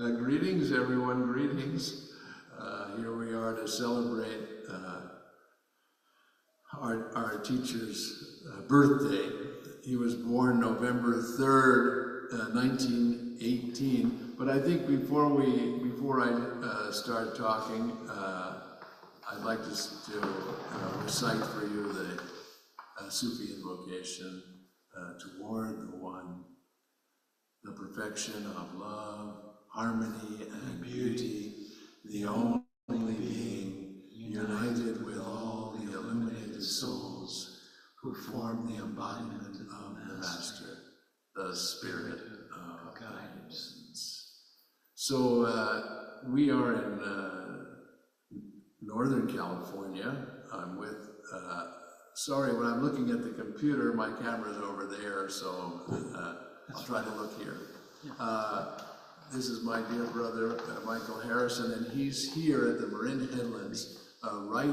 Greetings, everyone, greetings. Here we are to celebrate our teacher's birthday. He was born November 3rd, 1918. But I think before I start talking, I'd like to recite for you the Sufi invocation, toward the one, the perfection of love, harmony and beauty, the only being, united with all the illuminated souls who form the embodiment of the Master, the Spirit of guidance. So we are in Northern California. I'm with, sorry, when I'm looking at the computer, my camera's over there, so I'll try to look here. This is my dear brother, Michael Harrison, and he's here at the Marin Headlands, right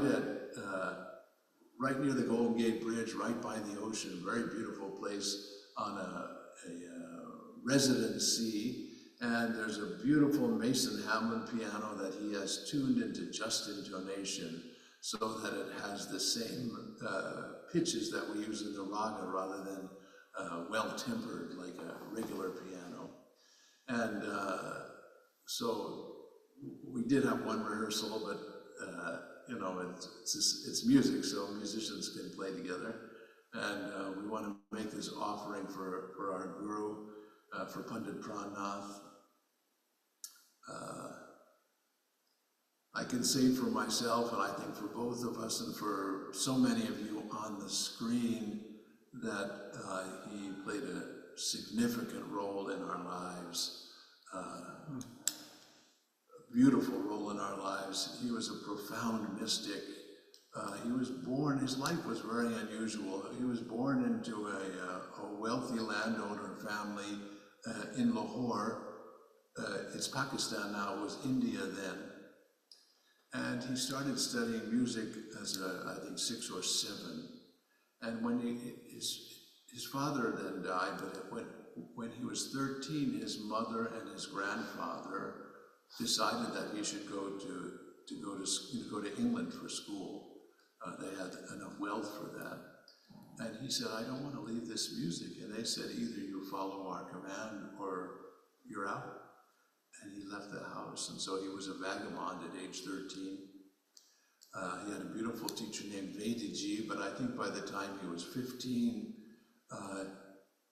near the Golden Gate Bridge, right by the ocean. Very beautiful place on a residency. And there's a beautiful Mason Hamlin piano that he has tuned into Just Intonation so that it has the same pitches that we use in the raga rather than well-tempered like a regular piano. And so we did have one rehearsal, but you know, it's music, so musicians can play together. And we want to make this offering for our guru, for Pandit Pran, Nath. I can say for myself, and I think for both of us, and for so many of you on the screen, that he played a significant role in our lives, a beautiful role in our lives. He was a profound mystic. He was born, his life was very unusual. He was born into a wealthy landowner family in Lahore. It's Pakistan now, it was India then. And he started studying music as I think 6 or 7. And when his father then died, but when he was 13, his mother and his grandfather decided that he should go to England for school. They had enough wealth for that. And he said, I don't want to leave this music. And they said, either you follow our command or you're out. And he left the house. And so he was a vagabond at age 13. He had a beautiful teacher named Vediji, but I think by the time he was 15,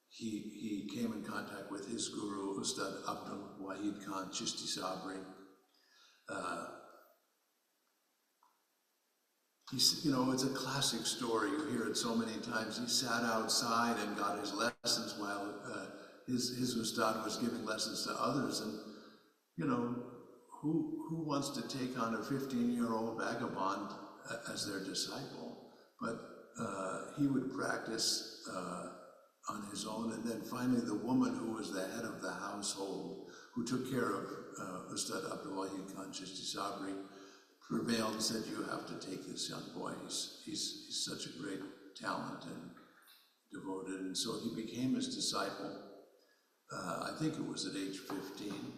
he came in contact with his guru, Ustad Abdul Wahid Khan Chishti Sabri. You know, it's a classic story. You hear it so many times. He sat outside and got his lessons while his Ustad was giving lessons to others. And, you know, who wants to take on a 15-year-old vagabond as their disciple? But he would practice on his own, and then finally the woman who was the head of the household, who took care of Ustad Abdul Wahid Khan Chishti Sabri, prevailed and said, you have to take this young boy. He's such a great talent and devoted. And so he became his disciple. I think it was at age 15.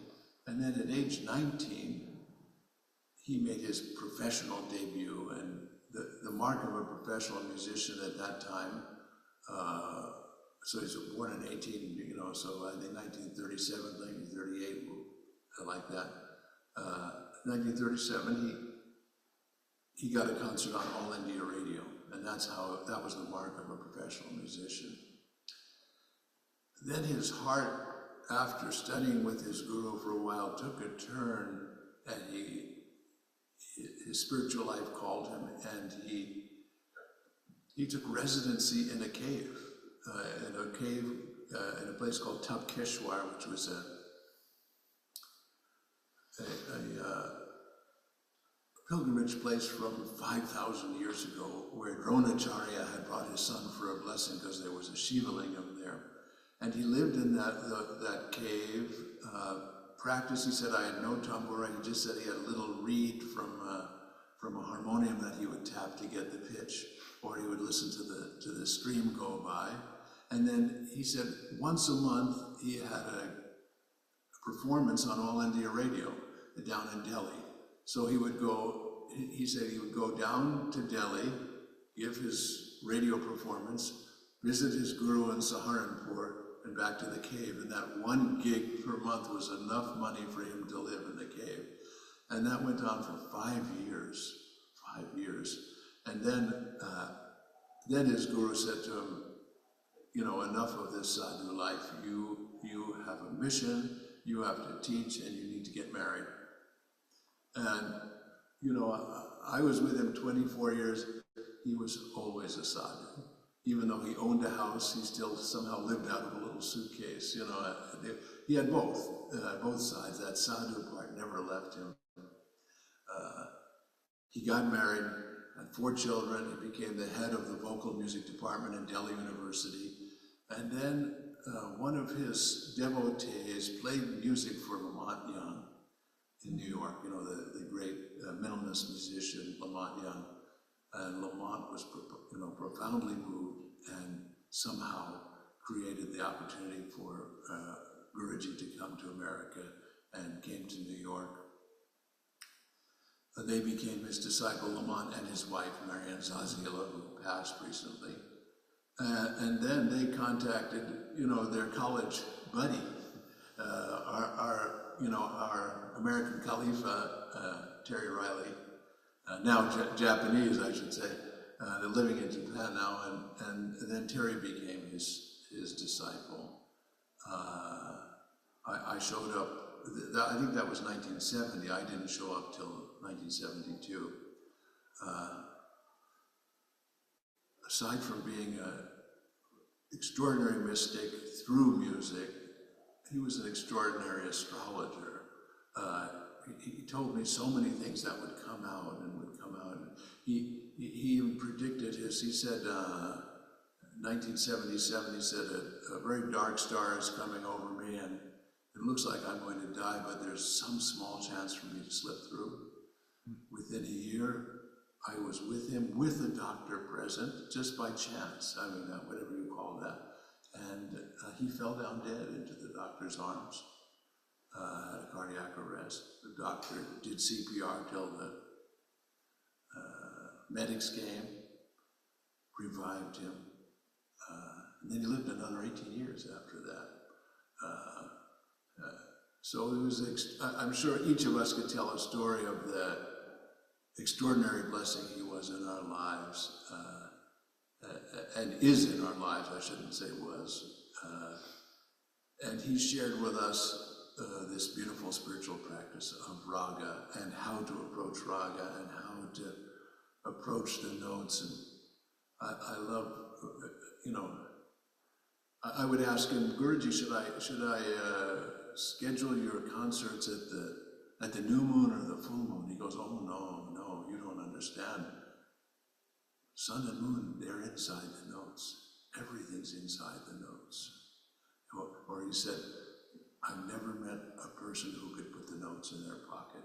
And then at age 19, he made his professional debut. And the mark of a professional musician at that time, so he's born in 18, you know, so I think 1937, 1938, like that. 1937, he got a concert on All India Radio, and that was the mark of a professional musician. Then his heart, after studying with his guru for a while, took a turn, and his spiritual life called him, and he took residency in a cave, in a place called Tapkeshwar, which was a pilgrimage place from 5,000 years ago, where Dronacharya had brought his son for a blessing because there was a Shiva lingam there. And he lived in that cave, practiced. He said, I had no tambura. He just said he had a little reed from a harmonium that he would tap to get the pitch, or he would listen to the stream go by. And then he said once a month he had a performance on All India Radio down in Delhi. So he would go, he said he would go down to Delhi, give his radio performance, visit his guru in Saharanpur, and back to the cave. And that one gig per month was enough money for him to live in the cave. And that went on for 5 years, 5 years. And then his guru said to him, you know, enough of this sadhu life. You have a mission, you have to teach, and you need to get married. And, you know, I was with him 24 years. He was always a sadhu. Even though he owned a house, he still somehow lived out of a little suitcase. You know, he had both sides. That sadhu part never left him. He got married, had 4 children. He became the head of the vocal music department at Delhi University. And then one of his devotees played music for Lamont Young in New York, you know, the great minimalist musician, Lamont Young. And Lamont was, you know, profoundly moved and somehow created the opportunity for Guruji to come to America and came to New York. They became his disciple, Lamont and his wife, Marianne Zazila, who passed recently. And then they contacted, you know, their college buddy, our American Khalifa, Terry Riley, now Japanese, I should say. They're living in Japan now, and then Terry became his disciple. I showed up, I think that was 1970. I didn't show up till 1972. Aside from being an extraordinary mystic through music, he was an extraordinary astrologer. He told me so many things that would come out and would come out. He even predicted he said, 1977, he said, a very dark star is coming over me and it looks like I'm going to die, but there's some small chance for me to slip through. Within a year, I was with him with a doctor present, just by chance, I mean, whatever you call that. And he fell down dead into the doctor's arms, had a cardiac arrest. The doctor did CPR till the medics came, revived him. And then he lived another 18 years after that. So it was, I'm sure each of us could tell a story of the extraordinary blessing he was in our lives, and is in our lives, I shouldn't say was. And he shared with us this beautiful spiritual practice of raga and how to approach raga and how to approach the notes. And I love, you know, I would ask him, Guruji, should I schedule your concerts at the new moon or the full moon? He goes, oh no, you don't understand. Sun and moon, they're inside the notes. Everything's inside the notes. Or he said, I've never met a person who could put the notes in their pocket.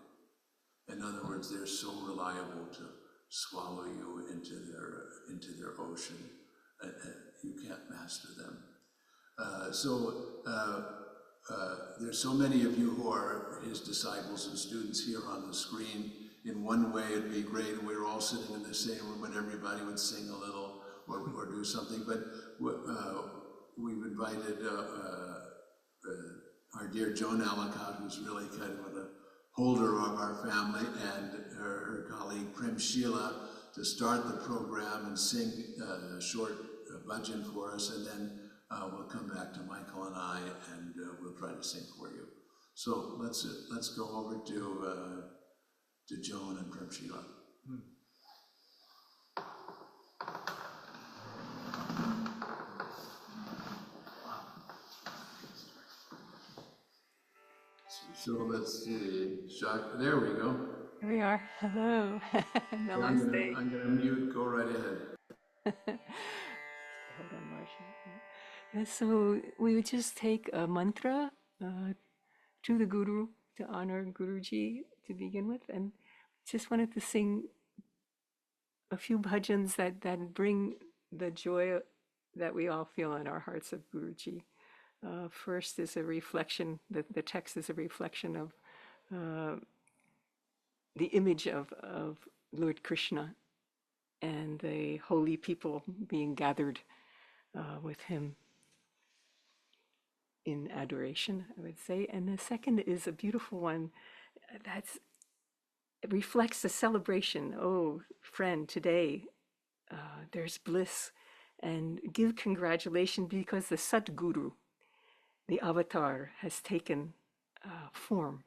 In other words, they're so reliable to swallow you into their ocean. You can't master them. There's so many of you who are his disciples and students here on the screen. In one way, it'd be great if we were all sitting in the same room and everybody would sing a little or do something. But we've invited our dear Joan Alacott, who's really kind of a holder of our family, and her colleague Prem Sheila to start the program and sing a short bhajan for us, and then we'll come back to Michael and I, and we'll try to sing for you. So let's go over to Joan and Prem Sheila. So let's see, there we go. Here we are. Hello. Namaste. I'm gonna mute, go right ahead. Hold on, Marsha. Yeah, so we would just take a mantra to the Guru to honor Guruji to begin with, and just wanted to sing a few bhajans that bring the joy that we all feel in our hearts of Guruji. First is a reflection, the text is a reflection of the image of Lord Krishna and the holy people being gathered with him in adoration, I would say. And the second is a beautiful one that's it reflects the celebration. Oh, friend, today there's bliss, and give congratulations because the Sadguru, the avatar, has taken form.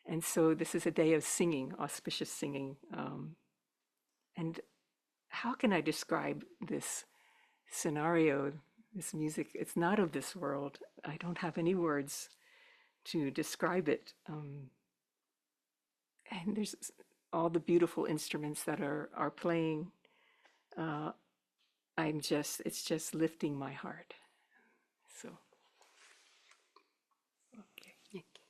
And so this is a day of singing, auspicious singing. And how can I describe this scenario, this music? It's not of this world. I don't have any words to describe it. And there's all the beautiful instruments that are playing. It's just lifting my heart. So, okay. Thank you.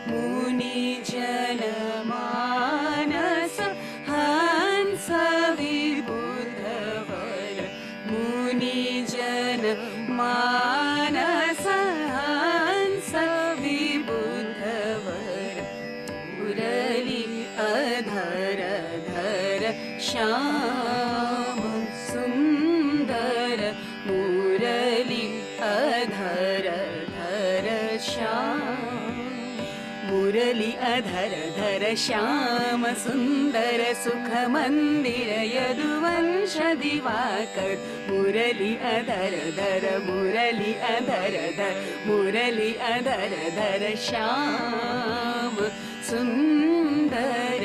मुनि जनमानस हंस श्याम सुंदर मुरली अधर धर श्याम मुरली अधर धर श्याम सुंदर सुख मंदिर यदुवंश दिवाकर मुरली अधर धर मुरली अधर धर मुरली अधर धर श्याम सुंदर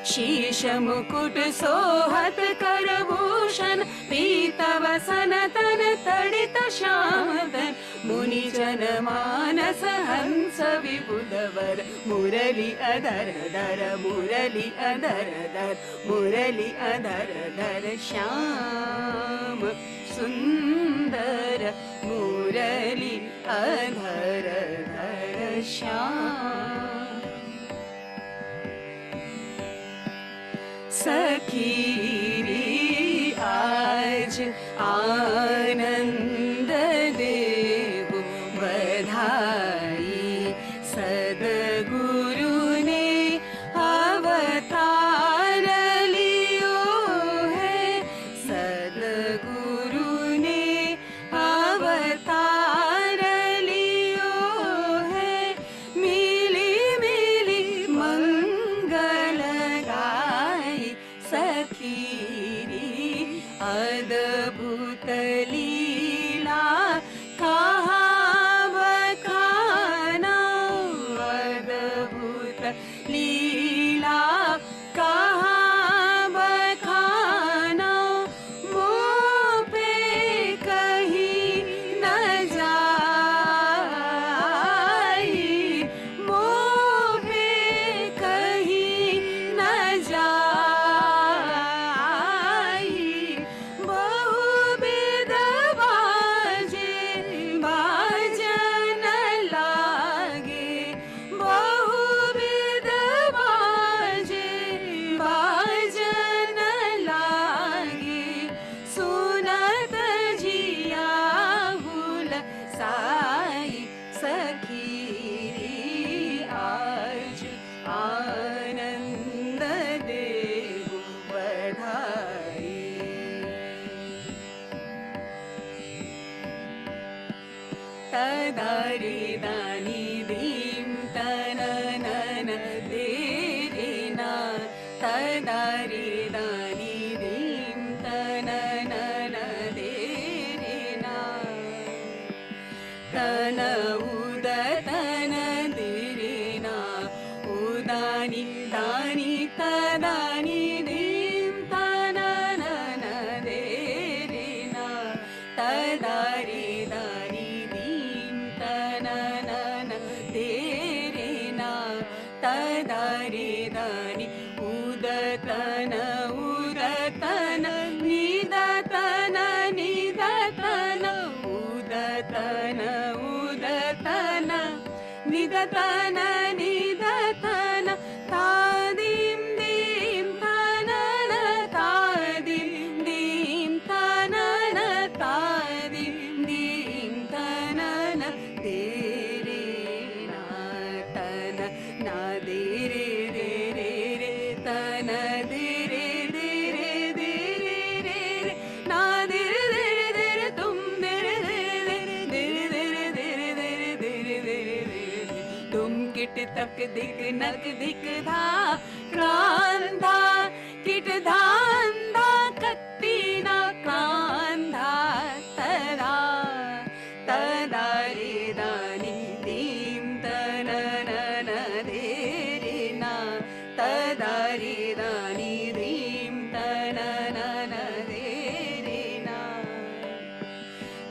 शीश मुकुट सोहत करभूषण पीतवसन तन तड़ित श्याम तन मुनि जन मानस हंस विबुधवर मुरली अधर धर मुरली अधर धर मुरली अधर धर श्याम सुंदर मुरली अधर धर श्याम सखीरी आज आनंद देहु बधाई सद्गुरु ने अवतार लियो है सद्गुरु ने अवतार लियो है मिली मिली मंगल सखीरी अद्भुत लीला कहाँ बखाना अद्भुत लीला कहाँ बखाना मुँह पे कहीं न जाई मुँह पे कहीं न जाई बहुविध बाजे बाजन लागे बहुविध बाजे बाजन लागे सुनत जिया हुल साई सखीरी आज आनंद देहु बधाई तदारी दानी दीम तननन देरिना तदारी दानी दीम तननन देरिना तन उदतन दिरिना उदानी दानी तदानी दीम तननन देरिना तदारी दानी दीम तननन देरिना तदारी दानी उदतन उदतन निदतन निदतन उदतन उदतन निदतन निदतन तादिम दीम तनन तादिम दीम तनन तादिम दीम तनन तेरे नातन ना देरे रे रे रे तन देरे देरे देरे रे रे ना देरे देरे देरे तुम देरे देरे देरे देरे देरे देरे देरे देरे देरे तुम किट तक दिक नक दिक धा क्रांधा किट धांधा कत्ती ना क्रांधा तदा तदारी दानी दीम तननन देरिना तदारी दानी दीम तननन देरिना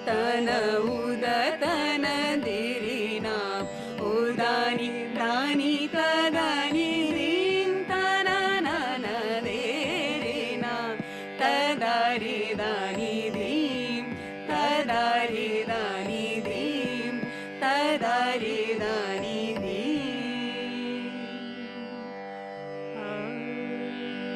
तन उदतन दिरिना उदानी दानी तदानी दीम तननन देरिना तदारी दानी दीम तदारी दानी दीम तदारी दानी दीम। 「 ी 「 」 「 」 」 」 」 」 」 」 」 」 」 」 」 」 」 」 」 」 」 」 」 」 」 」 」 」 」 」 」 」 」 」 」 」 」 」 」 ။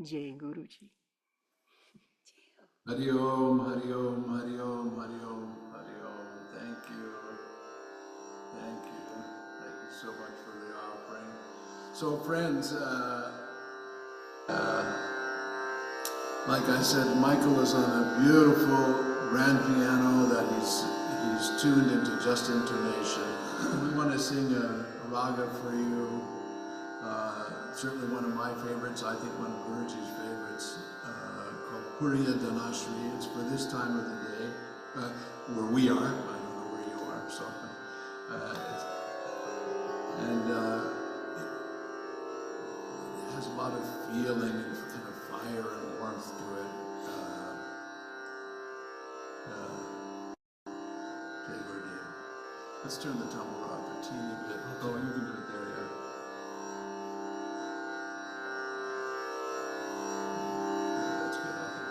Jai Guruji. Hari Om, Hari Om, Hari Om, Hari Om, Hari Om. Thank you. Thank you. Thank you so much for the offering. So friends, like I said, Michael is on a beautiful grand piano that he's tuned into Just Intonation. We want to sing a raga for you. Certainly one of my favorites, I think one of Guruji's favorites, called Puriya Dhanashri. It's for this time of the day, where we are. I don't know where you are, so. It has a lot of feeling and kind of fire and warmth to it. Okay, Gurudev. Let's turn the tumble off a teeny bit. Oh, you can do it there, yeah. That's good, I think.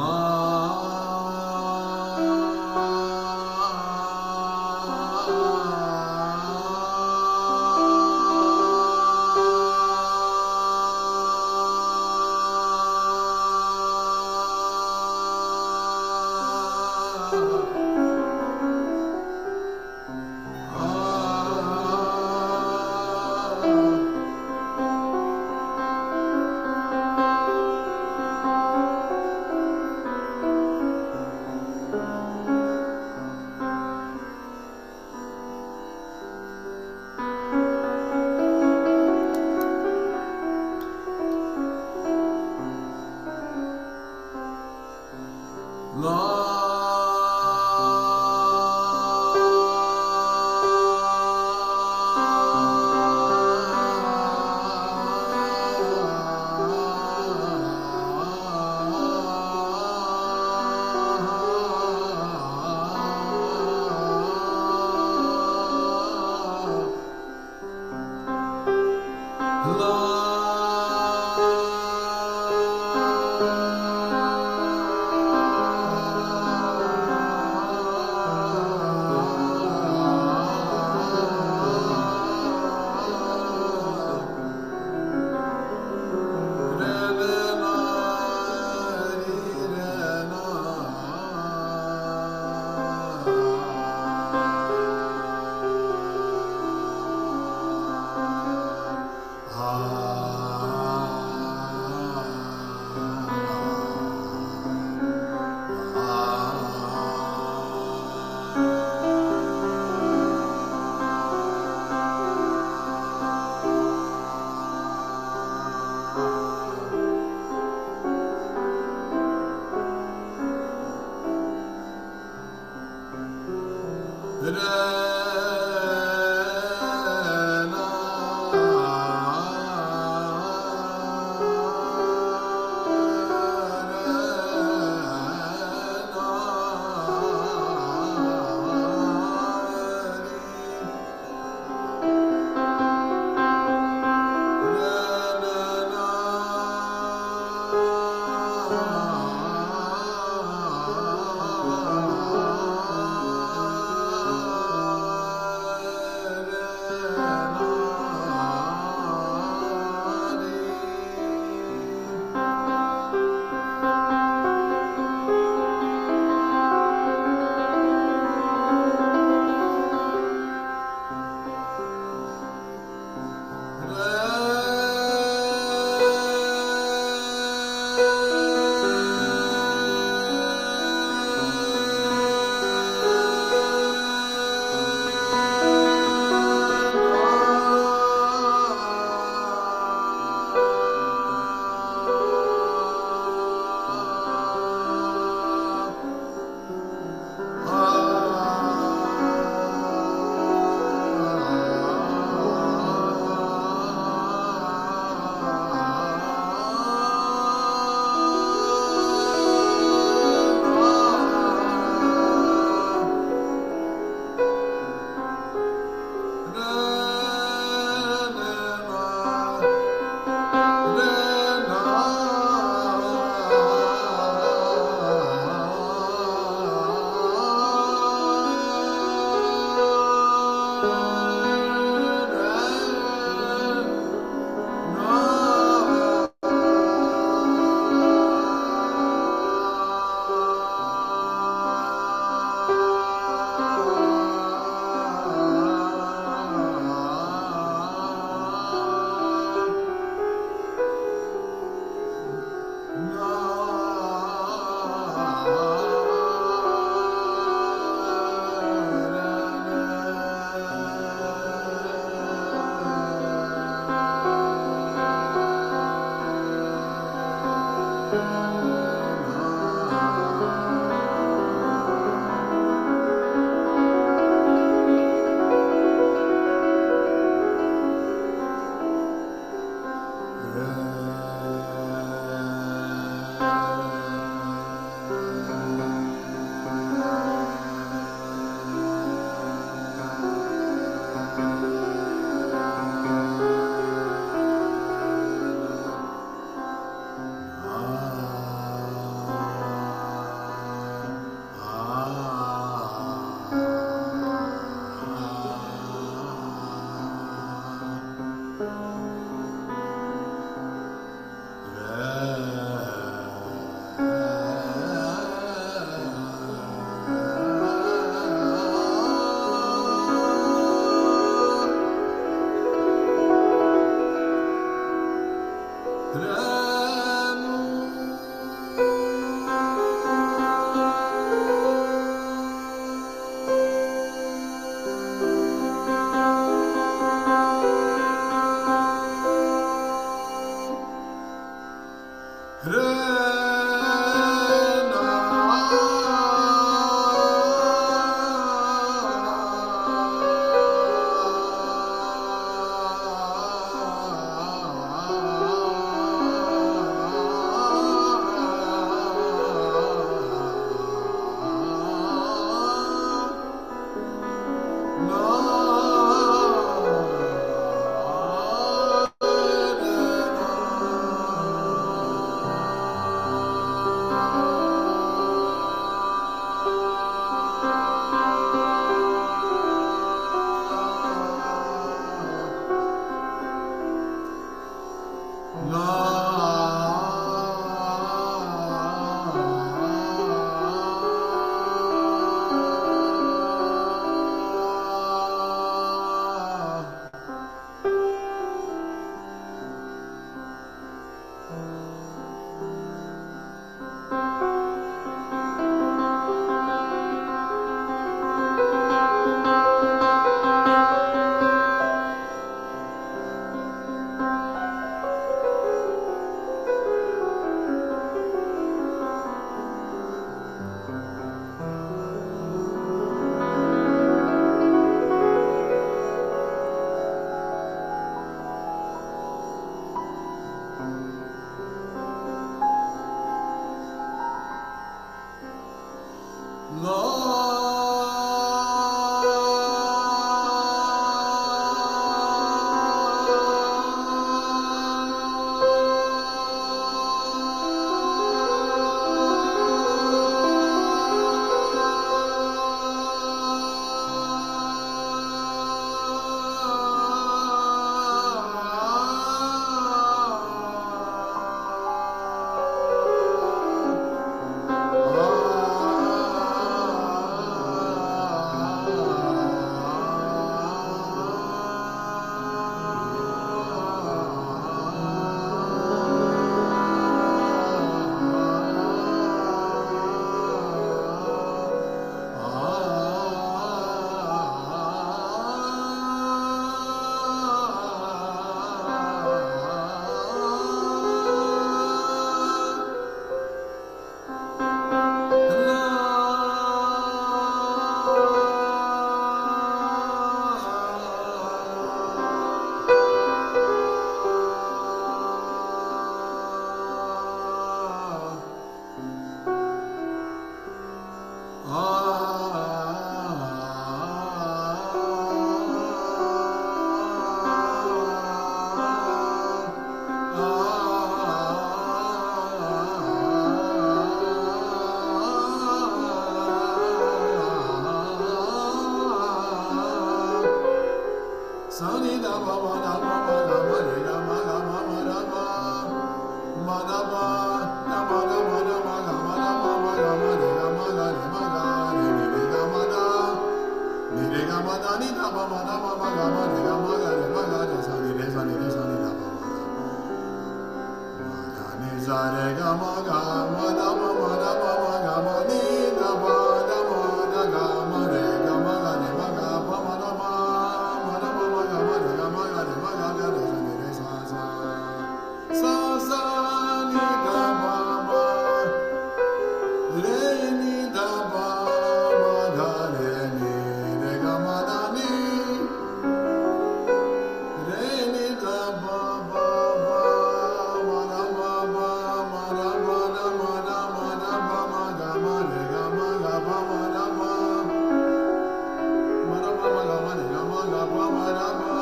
Ah Ra. Om. Om. Om. Om. Sani da ba ba da ba ba ga ma re ga ma ga ma ma da ba ma da ba da ma da ma da ma ga ma da ma ma ga ma re ga ma ga re ma ga re ga ma da re ga ma da ni da ba ma da ma ma ga ma re ga ma ga re ma ga re sa ni da ba ma da ni za re ga ma ga ma da ma ma da ma ma ga ma ni da ba da ma da ga ma re ga ma ga re ma ga ba ma da ma ma da ma ma ga ma re ga ma ga re ma ga ga re sa ni re sa sa sa sa ni da ba ma re ni da ba ma ga re ni re ga ma da ni re ni da ba ba ba ma da ba ba ma da ba da ma da ma da ba ma ga ma re ga ma ga ba ma da ba ma da ba ma ga ma re ga ma ga ba ma da ba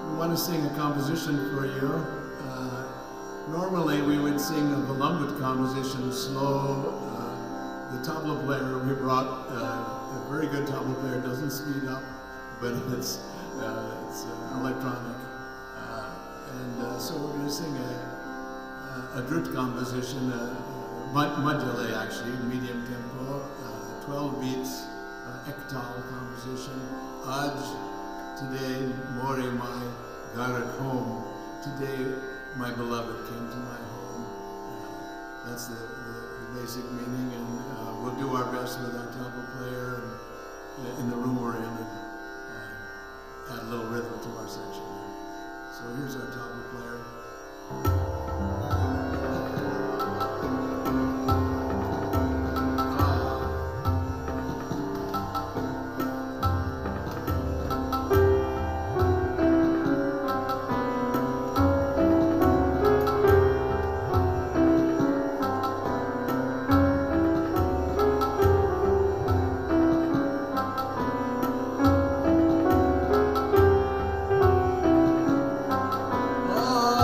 I want to sing a composition for you. Normally we would sing a beloved composition slow. The tabla player we brought, a very good tabla player, doesn't speed up, but it's electronic. So we're going to sing a drit composition, module actually, medium tempo, 12 beats, ektal composition. Aj today, Mori my Garak home. Today, my beloved came to my home. That's the basic meaning, and we'll do our best with our tabla player and in the room we're in, and add a little rhythm to our section. So here's our tabla player. Oh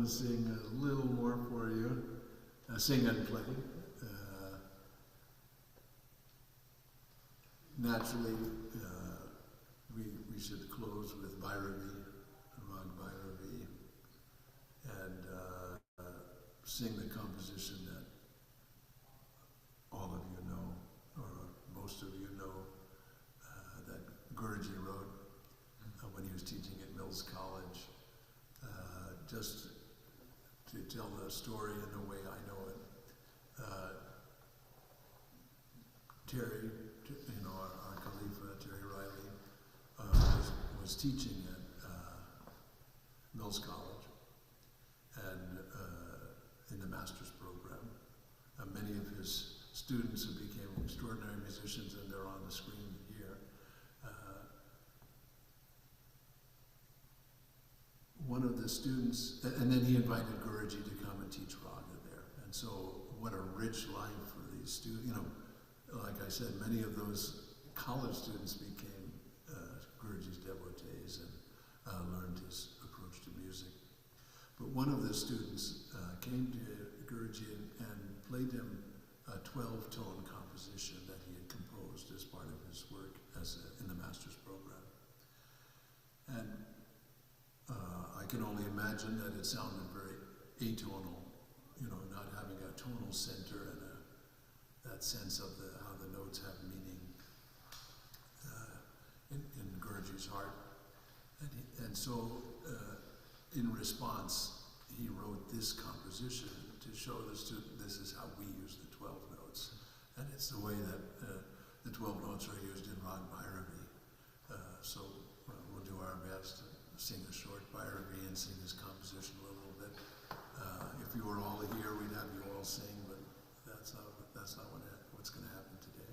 to sing a little more for you. Sing and play. Naturally, we should close with Bhairavi, Rag Bhairavi, and sing the composition that all of you know, or most of you know, that Guruji wrote when he was teaching at Mills College. Just to tell the story in the way I know it. Terry, our Khalifa, Terry Riley, was teaching at Mills College and in the master's program. Many of his students have became extraordinary musicians, and they're on the screen here. One of the students, and then he invited Guruji to come and teach Raga there. And so what a rich life for these students. Like I said, many of those college students became Guruji's devotees and learned his approach to music. But one of the students came to Guruji and played him a 12-tone composition that he had composed as part of his work in the master's program. And I can only imagine that it sounded very atonal, not having a tonal center and that sense of how the notes have meaning in Guruji's heart. And so, in response, he wrote this composition to show the student this is how we use the 12 notes. And it's the way that the 12 notes are used in Rag Bhairavi. So we'll do our best to sing a short Bhairavi and sing this composition a little bit. If you were all here, we'd have you all sing, but that's not what's going to happen today.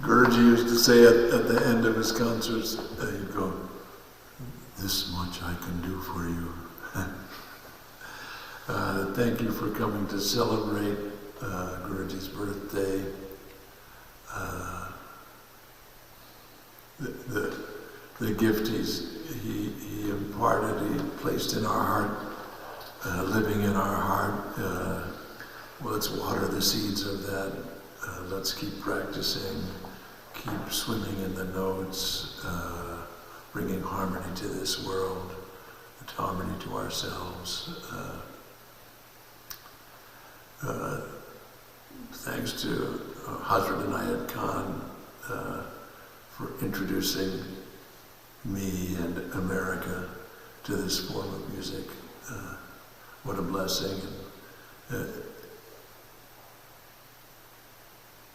Guruji used to say at the end of his concerts, he'd go, "This much I can do for you." Thank you for coming to celebrate Guruji's birthday. The gift he imparted, he placed in our heart, living in our heart. Let's water the seeds of that. Let's keep practicing, keep swimming in the notes, bringing harmony to this world, harmony to ourselves. Thanks to Hazrat Inayat Kahn for introducing me and America to this form of music. What a blessing.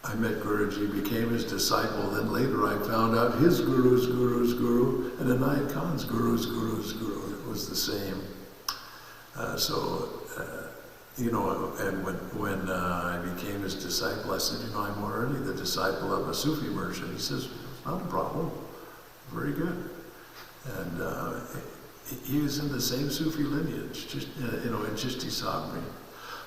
I met Guruji, became his disciple, then later I found out his guru's guru's guru, and Inayat Khan's guru's guru's guru. It was the same. And when I became his disciple, I said, I'm already the disciple of a Sufi merchant. He says, not a problem. Very good. And he was in the same Sufi lineage, in Chishti Sabri.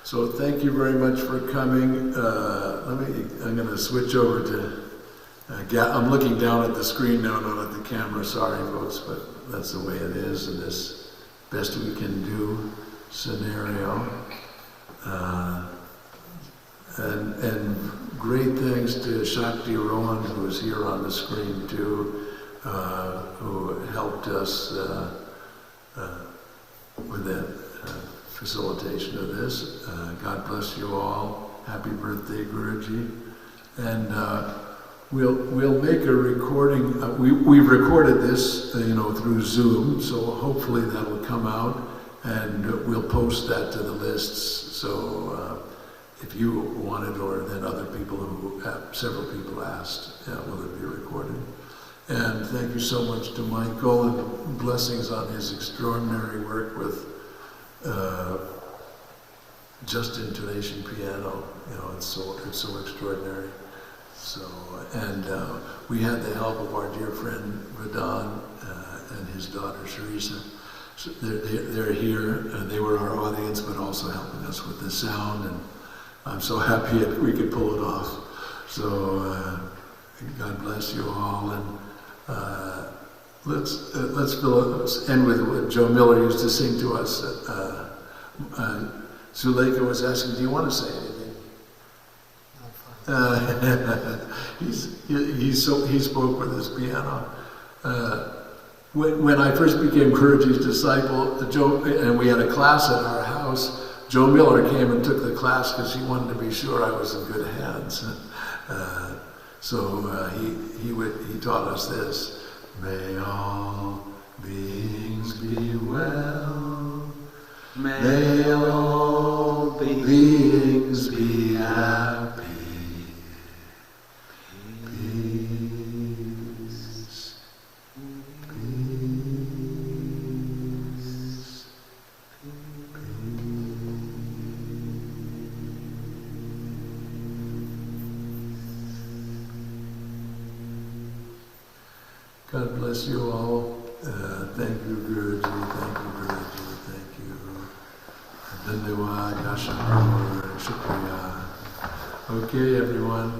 So thank you very much for coming. I'm going to switch over to, I'm looking down at the screen now, not at the camera. Sorry, folks, but that's the way it is in this best we can do scenario. And great thanks to Shakti Rohan, who is here on the screen too, who helped us with the facilitation of this. God bless you all. Happy birthday, Guruji. And we'll make a recording. We've recorded this, through Zoom, so hopefully that'll come out, and we'll post that to the lists. So if you wanted, or then other people several people asked, will it be recorded? And thank you so much to Michael, and blessings on his extraordinary work with Just Intonation Piano. It's so extraordinary. So, and we had the help of our dear friend Vedant and his daughter Sharisa. So they're here, and they were our audience, but also helping us with the sound, and I'm so happy we could pull it off. So God bless you all, and let's end with what Joe Miller used to sing to us. Zuleika was asking, "Do you want to say anything?" He spoke with his piano. When I first became Guruji's disciple, and we had a class at our house, Joe Miller came and took the class because he wanted to be sure I was in good hands. He taught us this: "May all beings be well. May all beings be happy. God bless you all. Thank you, Guruji. Thank you, Guruji. Thank you. Dhanyawad, Yashakar, Shukriya. Okay, everyone.